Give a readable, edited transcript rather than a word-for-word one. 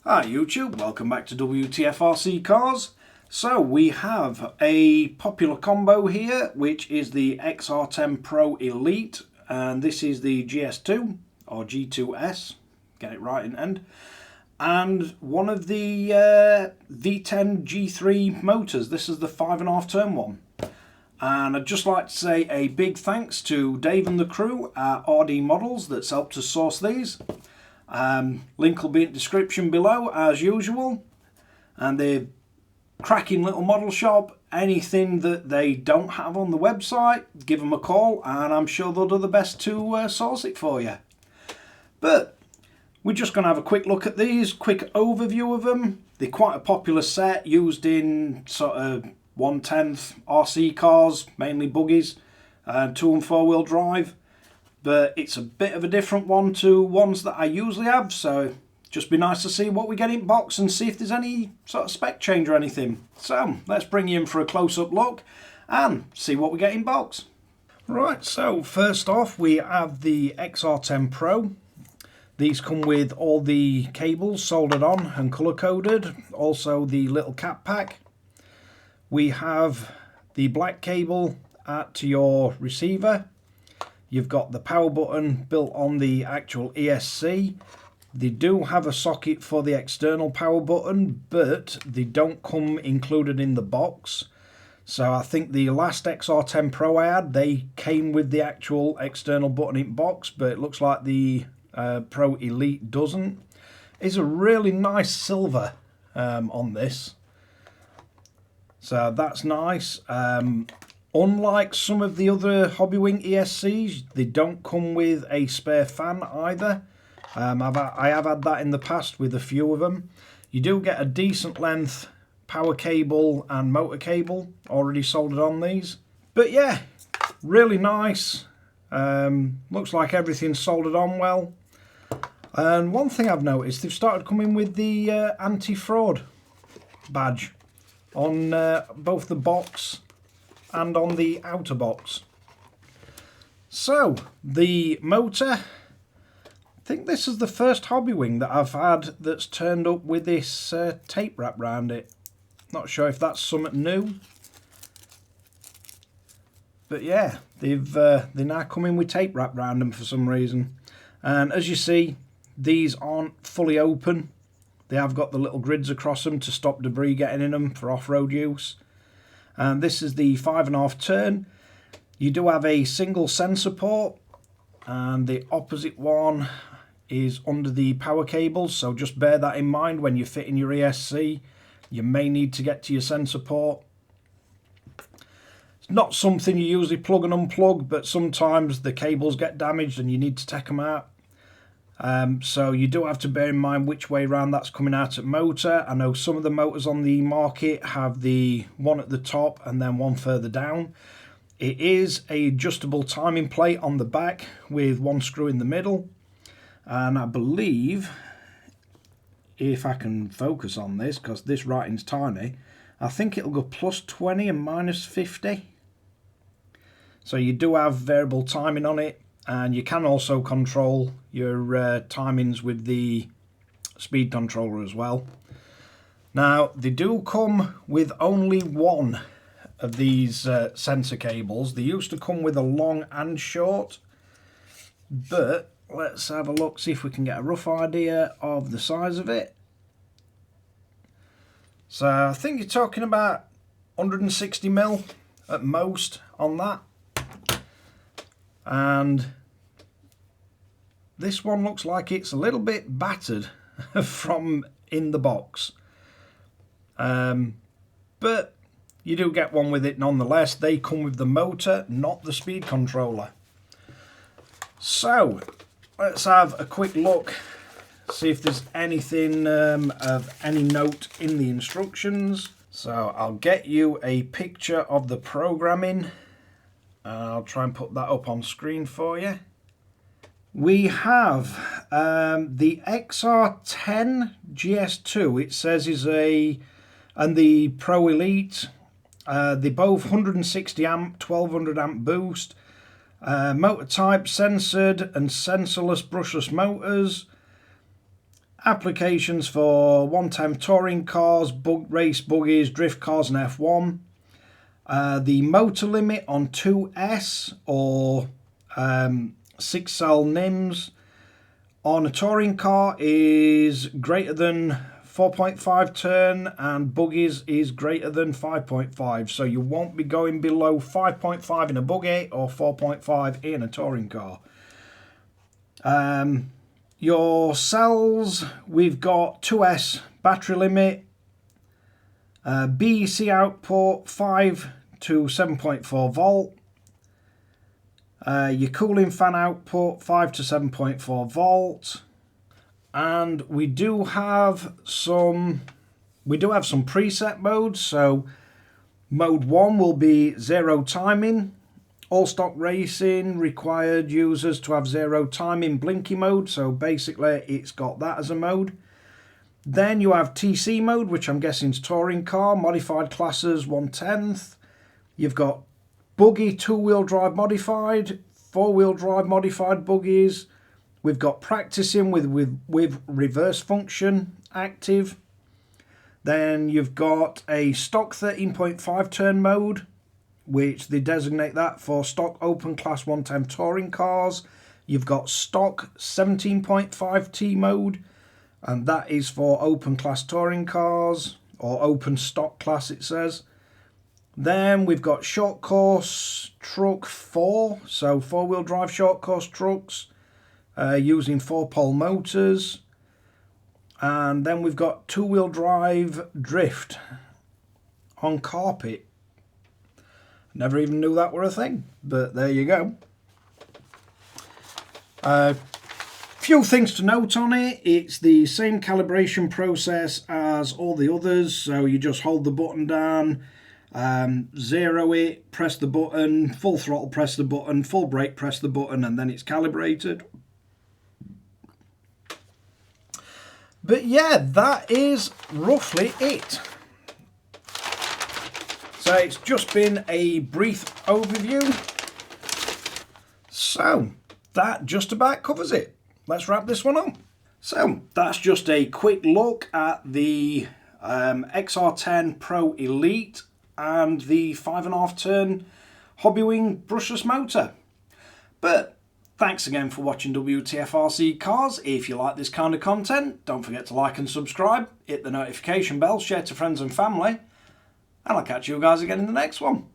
Hi YouTube, welcome back to Wtf Rc Cars. So we have a popular combo here, which is the XR10 Pro Elite, and this is the GS2 or G2S, get it right in the end, and one of the V10 G3 motors. This is the 5.5 turn one. And I'd just like to say a big thanks to Dave and the crew at RD Models that's helped us source these. Link will be in the description below as usual, and they're cracking little model shop. Anything that they don't have on the website, give them a call and I'm sure they'll do the best to source it for you. But we're just going to have a quick look at these, quick overview of them. They're quite a popular set, used in sort of 1/10 RC cars, mainly buggies, 2 and 4 wheel drive. But it's a bit of a different one to ones that I usually have, so just be nice to see what we get in box and see if there's any sort of spec change or anything. So let's bring you in for a close-up look and see what we get in box. Right, so first off we have the XR10 Pro. These come with all the cables soldered on and colour-coded, also the little cap pack. We have the black cable to your receiver. You've got the power button built on the actual ESC. They do have a socket for the external power button, but they don't come included in the box. So I think the last XR10 Pro I had, they came with the actual external button in box, but it looks like the Pro Elite doesn't. It's a really nice silver on this. So that's nice. Unlike some of the other Hobbywing ESCs, they don't come with a spare fan either. I have had that in the past with a few of them. You do get a decent length power cable and motor cable already soldered on these. But yeah, really nice. Looks like everything's soldered on well. And one thing I've noticed, they've started coming with the anti-fraud badge on both the box and on the outer box. So the motor, I think this is the first Hobbywing that I've had that's turned up with this tape wrap around it. Not sure if that's something new, but yeah, they're now coming with tape wrap around them for some reason. And as you see, these aren't fully open. They have got the little grids across them to stop debris getting in them for off-road use. And this is the 5.5 turn. You do have a single sensor port, and the opposite one is under the power cables, so just bear that in mind when you're fitting your ESC. You may need to get to your sensor port. It's not something you usually plug and unplug, but sometimes the cables get damaged and you need to take them out. So you do have to bear in mind which way around that's coming out at motor. I know some of the motors on the market have the one at the top and then one further down. It is a adjustable timing plate on the back with one screw in the middle, and I believe, if I can focus on this because this writing's tiny, I think it'll go plus 20 and minus 50. So you do have variable timing on it. And you can also control your timings with the speed controller as well. Now, they do come with only one of these sensor cables. They used to come with a long and short, but let's have a look, see if we can get a rough idea of the size of it. So I think you're talking about 160mm at most on that. And this one looks like it's a little bit battered from in the box. But you do get one with it nonetheless. They come with the motor, not the speed controller. So let's have a quick look, see if there's anything of any note in the instructions. So I'll get you a picture of the programming. I'll try and put that up on screen for you. We have the XR10 GS2, it says is and the Pro Elite. They're both 160 amp, 1200 amp boost. Motor type censored and sensorless brushless motors. Applications for 110 touring cars, race buggies, drift cars and F1. The motor limit on 2S or 6-cell NIMS on a touring car is greater than 4.5 turn, and buggies is greater than 5.5. So you won't be going below 5.5 in a buggy or 4.5 in a touring car. Your cells, we've got 2S battery limit, BEC output 5 to 7.4 volt, your cooling fan output 5 to 7.4 volt, and we do have some preset modes. So mode 1 will be 0 timing. All stock racing required users to have 0 timing blinky mode, so basically it's got that as a mode. Then you have TC mode, which I'm guessing is touring car, modified classes 1/10. You've got buggy 2-wheel drive modified, 4-wheel drive modified buggies. We've got practicing with reverse function active. Then you've got a stock 13.5 turn mode, which they designate that for stock open class 110 touring cars. You've got stock 17.5T mode, and that is for open class touring cars, or open stock class it says. Then we've got short course truck 4, so 4-wheel drive short course trucks using 4-pole motors. And then we've got 2-wheel drive drift on carpet. Never even knew that were a thing, but there you go. Few things to note on it. It's the same calibration process as all the others, so you just hold the button down, zero it, press the button, full throttle, press the button, full brake, press the button, and then it's calibrated. But yeah, that is roughly it. So it's just been a brief overview. So that just about covers it. Let's wrap this one up. So that's just a quick look at the XR10 Pro Elite and the 5.5 turn Hobbywing brushless motor. But thanks again for watching Wtf Rc Cars. If you like this kind of content, don't forget to like and subscribe, hit the notification bell, share to friends and family, and I'll catch you guys again in the next one.